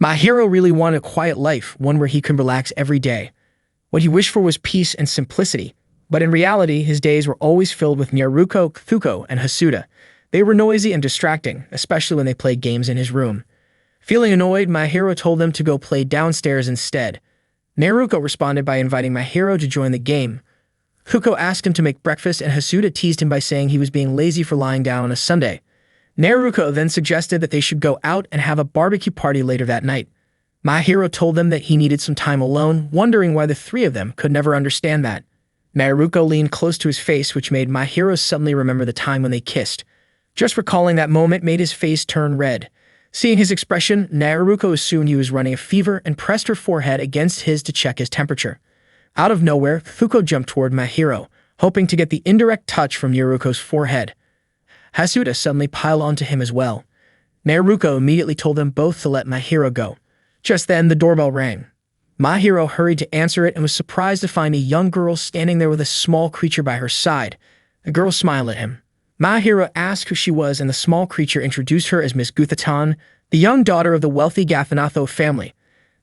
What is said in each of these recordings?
My hero really wanted a quiet life, one where he could relax every day. What he wished for was peace and simplicity, but in reality, his days were always filled with Naruko, Thuko, and Hasuda. They were noisy and distracting, especially when they played games in his room. Feeling annoyed, my hero told them to go play downstairs instead. Naruko responded by inviting my hero to join the game. Thuko asked him to make breakfast, and Hasuda teased him by saying he was being lazy for lying down on a Sunday. Naruko then suggested that they should go out and have a barbecue party later that night. My hero told them that he needed some time alone, wondering why the three of them could never understand that. Naruko leaned close to his face, which made my hero suddenly remember the time when they kissed. Just recalling that moment made his face turn red. Seeing his expression, Naruko assumed he was running a fever and pressed her forehead against his to check his temperature. Out of nowhere, Thuko jumped toward my hero, hoping to get the indirect touch from Naruko's forehead. Hasuda suddenly piled onto him as well. Naruko immediately told them both to let my hero go. Just then, the doorbell rang. My hero hurried to answer it and was surprised to find a young girl standing there with a small creature by her side. The girl smiled at him. My hero asked who she was, and the small creature introduced her as Miss Guthatan, the young daughter of the wealthy Gafanato family.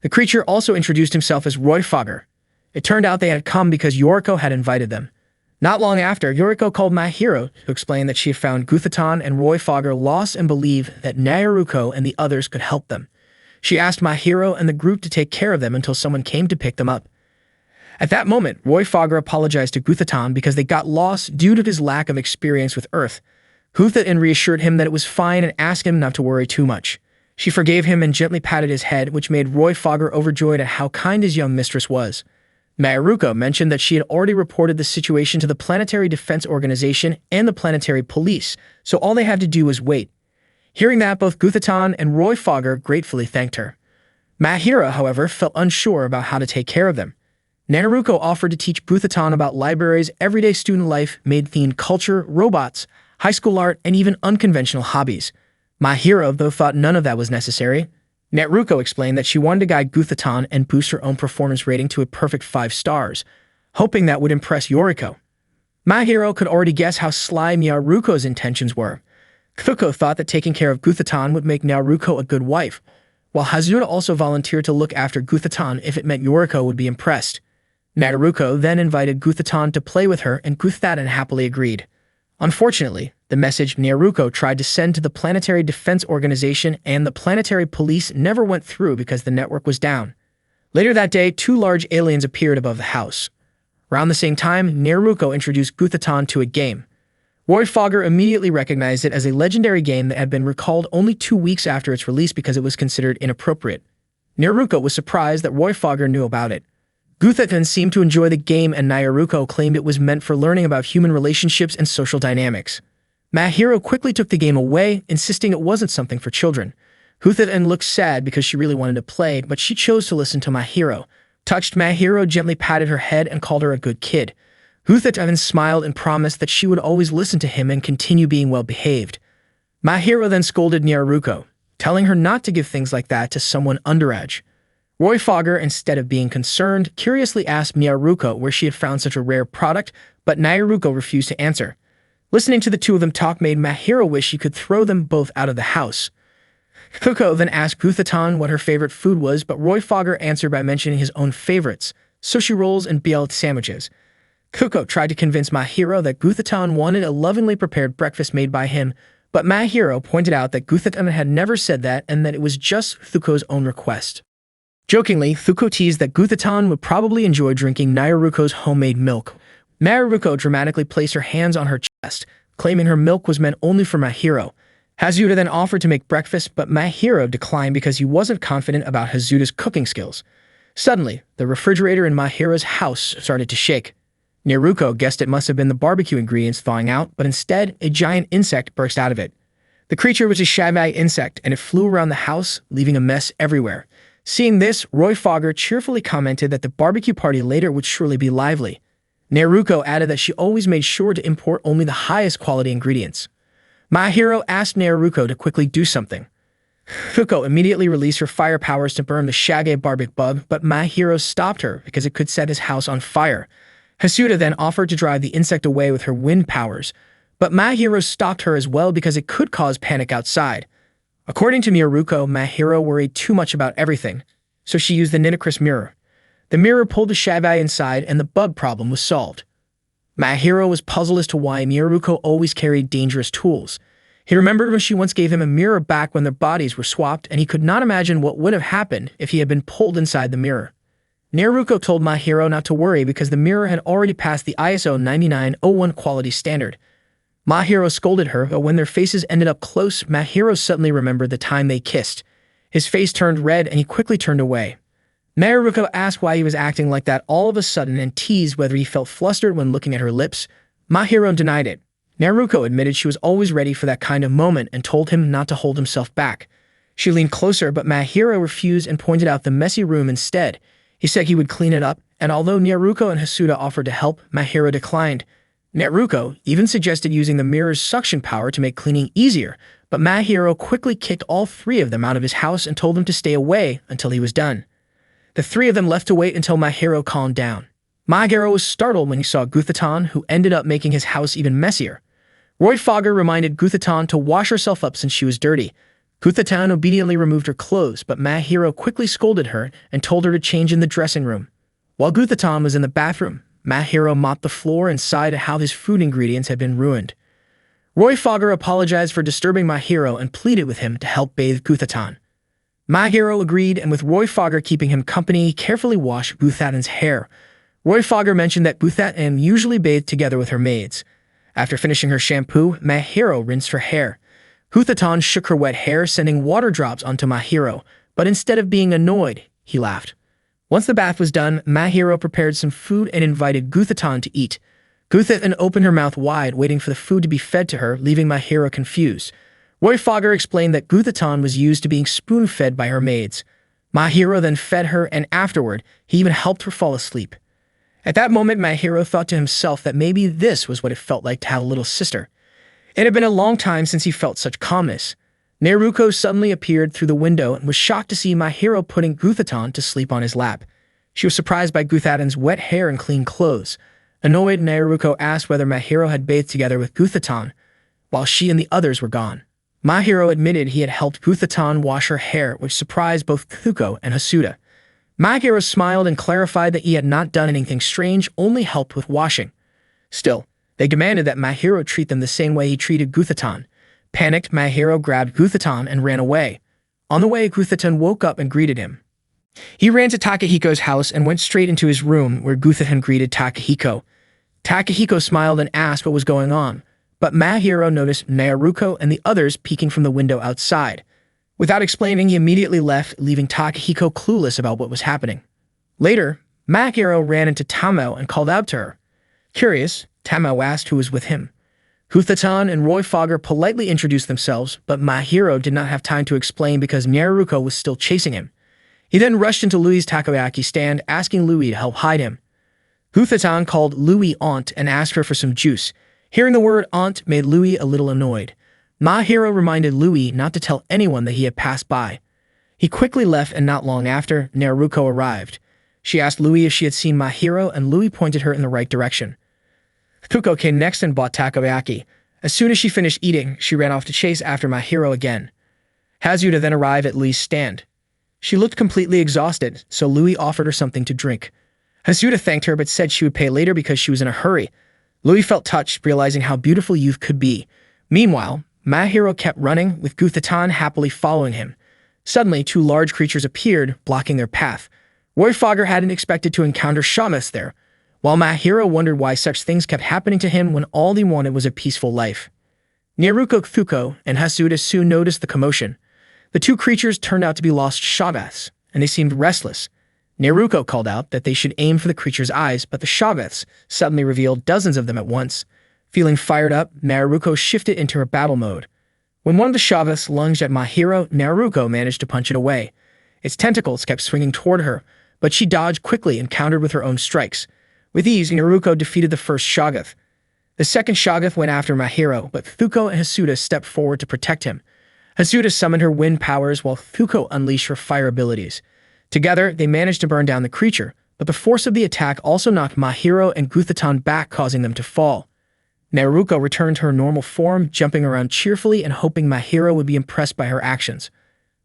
The creature also introduced himself as Roy Fogger. It turned out they had come because Yoriko had invited them. Not long after, Yoriko called my hero to explain that she had found Guthatan and Roy Fogger lost and believed that Naruko and the others could help them. She asked my hero and the group to take care of them until someone came to pick them up. At that moment, Roy Fogger apologized to Guthatan because they got lost due to his lack of experience with Earth. Guthatan reassured him that it was fine and asked him not to worry too much. She forgave him and gently patted his head, which made Roy Fogger overjoyed at how kind his young mistress was. Naruko mentioned that she had already reported the situation to the Planetary Defense Organization and the Planetary Police, so all they had to do was wait. Hearing that, both Guthatan and Roy Fogger gratefully thanked her. Mahira, however, felt unsure about how to take care of them. Naruko offered to teach Guthatan about libraries, everyday student life, maid-themed culture, robots, high school art, and even unconventional hobbies. Mahira, though, thought none of that was necessary. Naruko explained that she wanted to guide Guthatan and boost her own performance rating to a perfect 5 stars, hoping that would impress Yoriko. Mahiro could already guess how sly Naruko's intentions were. Thuko thought that taking care of Guthatan would make Naruko a good wife, while Hasuda also volunteered to look after Guthatan if it meant Yoriko would be impressed. Naruko then invited Guthatan to play with her, and Guthatan happily agreed. Unfortunately, the message Naruko tried to send to the Planetary Defense Organization and the Planetary Police never went through because the network was down. Later that day, 2 large aliens appeared above the house. Around the same time, Naruko introduced Guthatan to a game. Roy Fogger immediately recognized it as a legendary game that had been recalled only 2 weeks after its release because it was considered inappropriate. Naruko was surprised that Roy Fogger knew about it. Guthatan seemed to enjoy the game, and Naruko claimed it was meant for learning about human relationships and social dynamics. Mahiro quickly took the game away, insisting it wasn't something for children. Guthatan looked sad because she really wanted to play, but she chose to listen to Mahiro. Touched, Mahiro gently patted her head and called her a good kid. Guthatan smiled and promised that she would always listen to him and continue being well-behaved. Mahiro then scolded Naruko, telling her not to give things like that to someone underage. Roy Fogger, instead of being concerned, curiously asked Naruko where she had found such a rare product, but Naruko refused to answer. Listening to the two of them talk made Mahiro wish she could throw them both out of the house. Thuko then asked Guthatan what her favorite food was, but Roy Fogger answered by mentioning his own favorites, sushi rolls and BLT sandwiches. Thuko tried to convince Mahiro that Guthatan wanted a lovingly prepared breakfast made by him, but Mahiro pointed out that Guthatan had never said that and that it was just Thuko's own request. Jokingly, Thuko teased that Guthatan would probably enjoy drinking Naruko's homemade milk. Naruko dramatically placed her hands on her chest, claiming her milk was meant only for Mahiro. Hasuda then offered to make breakfast, but Mahiro declined because he wasn't confident about Hasuda's cooking skills. Suddenly, the refrigerator in Mahiro's house started to shake. Naruko guessed it must have been the barbecue ingredients thawing out, but instead, a giant insect burst out of it. The creature was a shagbag insect, and it flew around the house, leaving a mess everywhere. Seeing this, Roy Fogger cheerfully commented that the barbecue party later would surely be lively. Naruko added that she always made sure to import only the highest quality ingredients. Mahiro asked Naruko to quickly do something. Thuko immediately released her fire powers to burn the Shage Barbic bug, but Mahiro stopped her because it could set his house on fire. Hasuda then offered to drive the insect away with her wind powers, but Mahiro stopped her as well because it could cause panic outside. According to Miyaruko, Mahiro worried too much about everything, so she used the Ninokris mirror. The mirror pulled the Shabai inside and the bug problem was solved. Mahiro was puzzled as to why Miyaruko always carried dangerous tools. He remembered when she once gave him a mirror back when their bodies were swapped, and he could not imagine what would have happened if he had been pulled inside the mirror. Miyaruko told Mahiro not to worry because the mirror had already passed the ISO 9901 quality standard. Mahiro scolded her, but when their faces ended up close, Mahiro suddenly remembered the time they kissed. His face turned red and he quickly turned away. Miyaruko asked why he was acting like that all of a sudden and teased whether he felt flustered when looking at her lips. Mahiro denied it. Miyaruko admitted she was always ready for that kind of moment and told him not to hold himself back. She leaned closer, but Mahiro refused and pointed out the messy room instead. He said he would clean it up, and although Miyaruko and Hasuda offered to help, Mahiro declined. Miyaruko even suggested using the mirror's suction power to make cleaning easier, but Mahiro quickly kicked all three of them out of his house and told them to stay away until he was done. The three of them left to wait until Mahiro calmed down. Mahiro was startled when he saw Guthaton, who ended up making his house even messier. Roy Fogger reminded Guthaton to wash herself up since she was dirty. Guthaton obediently removed her clothes, but Mahiro quickly scolded her and told her to change in the dressing room. While Guthaton was in the bathroom, Mahiro mopped the floor and sighed at how his food ingredients had been ruined. Roy Fogger apologized for disturbing Mahiro and pleaded with him to help bathe Guthaton. Mahiro agreed, and with Roy Fogger keeping him company, he carefully washed Guthaton's hair. Roy Fogger mentioned that Guthaton usually bathed together with her maids. After finishing her shampoo, Mahiro rinsed her hair. Guthaton shook her wet hair, sending water drops onto Mahiro, but instead of being annoyed, he laughed. Once the bath was done, Mahiro prepared some food and invited Guthaton to eat. Guthaton opened her mouth wide, waiting for the food to be fed to her, leaving Mahiro confused. Roy Fogger explained that Guthaton was used to being spoon-fed by her maids. Mahiro then fed her, and afterward, he even helped her fall asleep. At that moment, Mahiro thought to himself that maybe this was what it felt like to have a little sister. It had been a long time since he felt such calmness. Naruko suddenly appeared through the window and was shocked to see Mahiro putting Guthaton to sleep on his lap. She was surprised by Guthaton's wet hair and clean clothes. Annoyed, Naruko asked whether Mahiro had bathed together with Guthaton, while she and the others were gone. Mahiro admitted he had helped Guthaton wash her hair, which surprised both Thuko and Hasuda. Mahiro smiled and clarified that he had not done anything strange, only helped with washing. Still, they demanded that Mahiro treat them the same way he treated Guthaton. Panicked, Mahiro grabbed Guthaton and ran away. On the way, Guthaton woke up and greeted him. He ran to Takahiko's house and went straight into his room, where Guthaton greeted Takahiko. Takahiko smiled and asked what was going on, but Mahiro noticed Naruko and the others peeking from the window outside. Without explaining, he immediately left, leaving Takahiko clueless about what was happening. Later, Mahiro ran into Tamao and called out to her. Curious, Tamao asked who was with him. Guthaton and Roy Fogger politely introduced themselves, but Mahiro did not have time to explain because Naruko was still chasing him. He then rushed into Louis's takoyaki stand, asking Louis to help hide him. Guthaton called Louis aunt and asked her for some juice. Hearing the word aunt made Louis a little annoyed. Mahiro reminded Louis not to tell anyone that he had passed by. He quickly left, and not long after, Naruko arrived. She asked Louis if she had seen Mahiro, and Louis pointed her in the right direction. Thuko came next and bought takoyaki. As soon as she finished eating, she ran off to chase after Mahiro again. Hasuda then arrived at Louis' stand. She looked completely exhausted, so Louis offered her something to drink. Hasuda thanked her but said she would pay later because she was in a hurry. Louis felt touched, realizing how beautiful youth could be. Meanwhile, Mahiro kept running, with Guthaton happily following him. Suddenly, two large creatures appeared, blocking their path. Roy Fogger hadn't expected to encounter Shamus there, while Mahiro wondered why such things kept happening to him when all he wanted was a peaceful life. Naruko, Thuko, and Hasuda soon noticed the commotion. The two creatures turned out to be lost Shaveths, and they seemed restless. Naruko called out that they should aim for the creature's eyes, but the Shaveths suddenly revealed dozens of them at once. Feeling fired up, Naruko shifted into her battle mode. When one of the Shaveths lunged at Mahiro, Naruko managed to punch it away. Its tentacles kept swinging toward her, but she dodged quickly and countered with her own strikes. With ease, Naruko defeated the first Shoggoth. The second Shoggoth went after Mahiro, but Thuko and Hasuda stepped forward to protect him. Hasuda summoned her wind powers while Thuko unleashed her fire abilities. Together, they managed to burn down the creature, but the force of the attack also knocked Mahiro and Guthaton back, causing them to fall. Naruko returned to her normal form, jumping around cheerfully and hoping Mahiro would be impressed by her actions.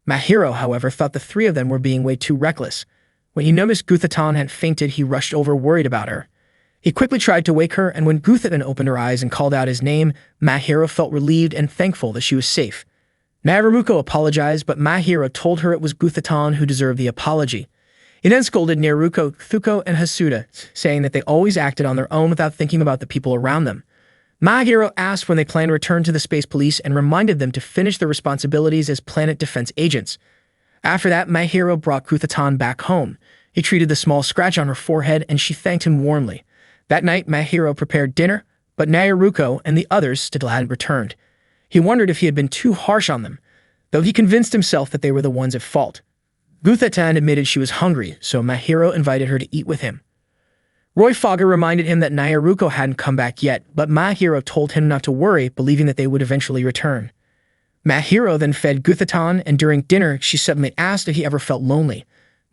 Mahiro, however, thought the three of them were being way too reckless. When he noticed Guthaton had fainted, he rushed over worried about her. He quickly tried to wake her, and when Guthaton opened her eyes and called out his name, Mahiro felt relieved and thankful that she was safe. Naruko apologized, but Mahiro told her it was Guthaton who deserved the apology. He then scolded Naruko, Thuko, and Hasuda, saying that they always acted on their own without thinking about the people around them. Mahiro asked when they planned to return to the Space Police and reminded them to finish their responsibilities as planet defense agents. After that, Mahiro brought Guthaton back home. He treated the small scratch on her forehead and she thanked him warmly. That night, Mahiro prepared dinner, but Naruko and the others still hadn't returned. He wondered if he had been too harsh on them, though he convinced himself that they were the ones at fault. Guthaton admitted she was hungry, so Mahiro invited her to eat with him. Roy Fogger reminded him that Naruko hadn't come back yet, but Mahiro told him not to worry, believing that they would eventually return. Mahiro then fed Guthaton, and during dinner, she suddenly asked if he ever felt lonely.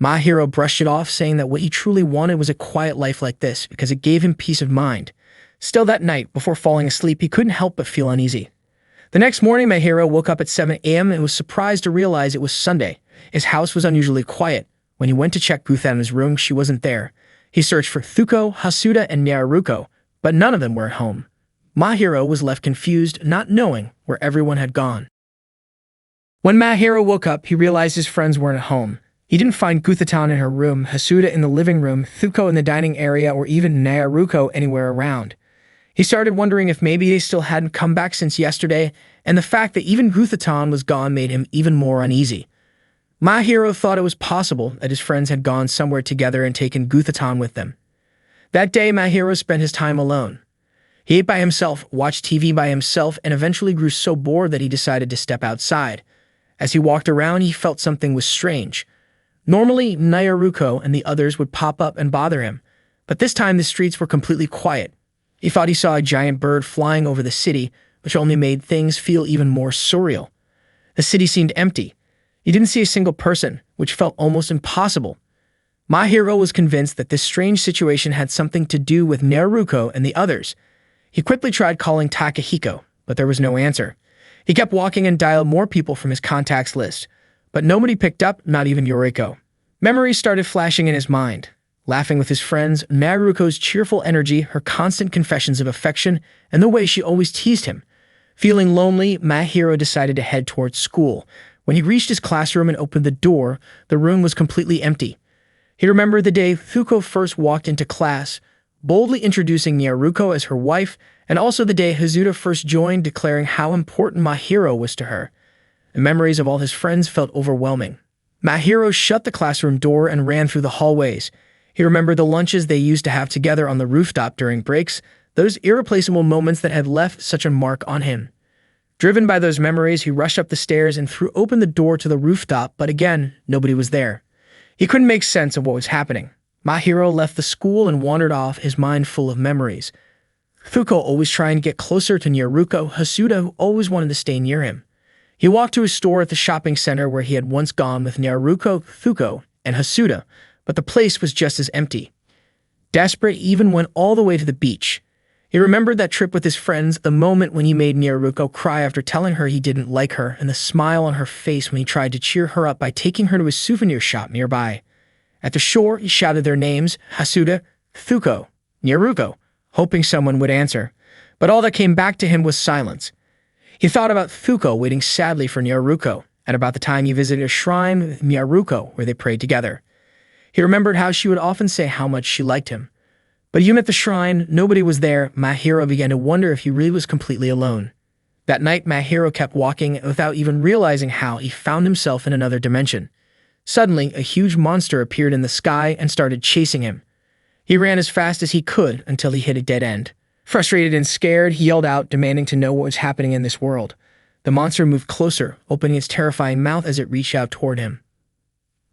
Mahiro brushed it off, saying that what he truly wanted was a quiet life like this, because it gave him peace of mind. Still that night, before falling asleep, he couldn't help but feel uneasy. The next morning, Mahiro woke up at 7 a.m. and was surprised to realize it was Sunday. His house was unusually quiet. When he went to check Guthaton's room, she wasn't there. He searched for Thuko, Hasuda, and Naruko, but none of them were at home. Mahiro was left confused, not knowing where everyone had gone. When Mahiro woke up, he realized his friends weren't at home. He didn't find Guthaton in her room, Hasuda in the living room, Thuko in the dining area, or even Naruko anywhere around. He started wondering if maybe they still hadn't come back since yesterday, and the fact that even Guthaton was gone made him even more uneasy. Mahiro thought it was possible that his friends had gone somewhere together and taken Guthaton with them. That day, Mahiro spent his time alone. He ate by himself, watched TV by himself, and eventually grew so bored that he decided to step outside. As he walked around, he felt something was strange. Normally, Naruko and the others would pop up and bother him, but this time the streets were completely quiet. He thought he saw a giant bird flying over the city, which only made things feel even more surreal. The city seemed empty. He didn't see a single person, which felt almost impossible. Mahiro was convinced that this strange situation had something to do with Naruko and the others. He quickly tried calling Takahiko, but there was no answer. He kept walking and dialed more people from his contacts list, but nobody picked up, not even Yoriko. Memories started flashing in his mind. Laughing with his friends, Naruko's cheerful energy, her constant confessions of affection, and the way she always teased him. Feeling lonely, Mahiro decided to head towards school. When he reached his classroom and opened the door, the room was completely empty. He remembered the day Thuko first walked into class, boldly introducing Naruko as her wife, and also the day Hasuda first joined, declaring how important Mahiro was to her. The memories of all his friends felt overwhelming. Mahiro shut the classroom door and ran through the hallways. He remembered the lunches they used to have together on the rooftop during breaks, those irreplaceable moments that had left such a mark on him. Driven by those memories, he rushed up the stairs and threw open the door to the rooftop, but again, nobody was there. He couldn't make sense of what was happening. Mahiro left the school and wandered off, his mind full of memories. Thuko always trying to get closer to Naruko, Hasuda who always wanted to stay near him. He walked to his store at the shopping center where he had once gone with Naruko, Thuko, and Hasuda, but the place was just as empty. Desperate, he even went all the way to the beach. He remembered that trip with his friends, the moment when he made Naruko cry after telling her he didn't like her, and the smile on her face when he tried to cheer her up by taking her to a souvenir shop nearby. At the shore, he shouted their names, Hasuda, Thuko, Naruko, hoping someone would answer. But all that came back to him was silence. He thought about Thuko waiting sadly for Naruko, at about the time he visited a shrine with Naruko where they prayed together. He remembered how she would often say how much she liked him. But even at the shrine, nobody was there. Mahiro began to wonder if he really was completely alone. That night, Mahiro kept walking without even realizing how he found himself in another dimension. Suddenly, a huge monster appeared in the sky and started chasing him. He ran as fast as he could until he hit a dead end. Frustrated and scared, he yelled out, demanding to know what was happening in this world. The monster moved closer, opening its terrifying mouth as it reached out toward him.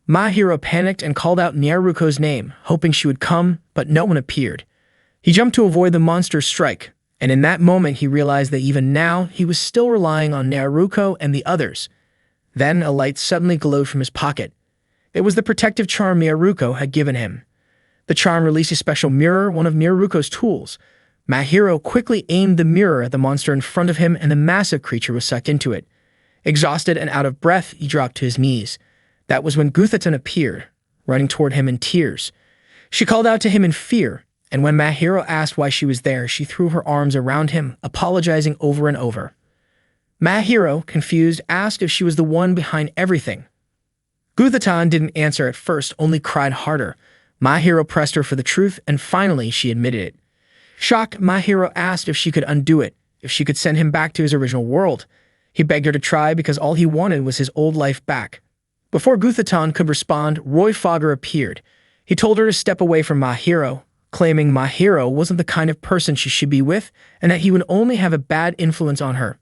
Mahiro panicked and called out Naruko's name, hoping she would come, but no one appeared. He jumped to avoid the monster's strike, and in that moment he realized that even now he was still relying on Naruko and the others. Then a light suddenly glowed from his pocket. It was the protective charm Naruko had given him. The charm released a special mirror, one of Naruko's tools. Mahiro quickly aimed the mirror at the monster in front of him, and the massive creature was sucked into it. Exhausted and out of breath, he dropped to his knees. That was when Guthaton appeared, running toward him in tears. She called out to him in fear, and when Mahiro asked why she was there, she threw her arms around him, apologizing over and over. Mahiro, confused, asked if she was the one behind everything. Guthaton didn't answer at first, only cried harder. Mahiro pressed her for the truth, and finally she admitted it. Shocked, Mahiro asked if she could undo it, if she could send him back to his original world. He begged her to try because all he wanted was his old life back. Before Guthaton could respond, Roy Fogger appeared. He told her to step away from Mahiro, claiming Mahiro wasn't the kind of person she should be with and that he would only have a bad influence on her.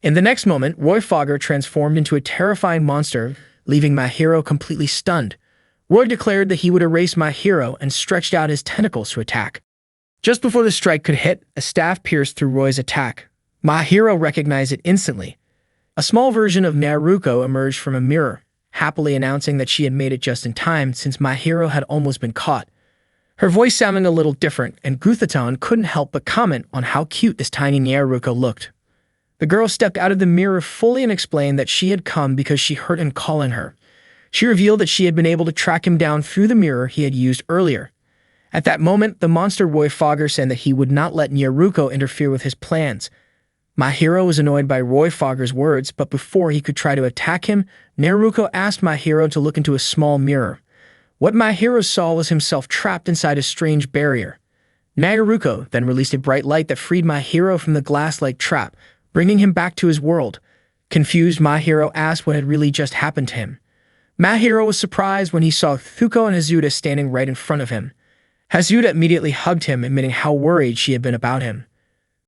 In the next moment, Roy Fogger transformed into a terrifying monster, leaving Mahiro completely stunned. Roy declared that he would erase Mahiro and stretched out his tentacles to attack. Just before the strike could hit, a staff pierced through Roy's attack. Mahiro recognized it instantly. A small version of Naruko emerged from a mirror, happily announcing that she had made it just in time since Mahiro had almost been caught. Her voice sounded a little different, and Guthaton couldn't help but comment on how cute this tiny Naruko looked. The girl stepped out of the mirror fully and explained that she had come because she heard him calling her. She revealed that she had been able to track him down through the mirror he had used earlier. At that moment, the monster Roy Fogger said that he would not let Naruko interfere with his plans. Mahiro was annoyed by Roy Fogger's words, but before he could try to attack him, Naruko asked Mahiro to look into a small mirror. What Mahiro saw was himself trapped inside a strange barrier. Naruko then released a bright light that freed Mahiro from the glass-like trap, bringing him back to his world. Confused, Mahiro asked what had really just happened to him. Mahiro was surprised when he saw Thuko and Hazuda standing right in front of him. Hazuda immediately hugged him, admitting how worried she had been about him.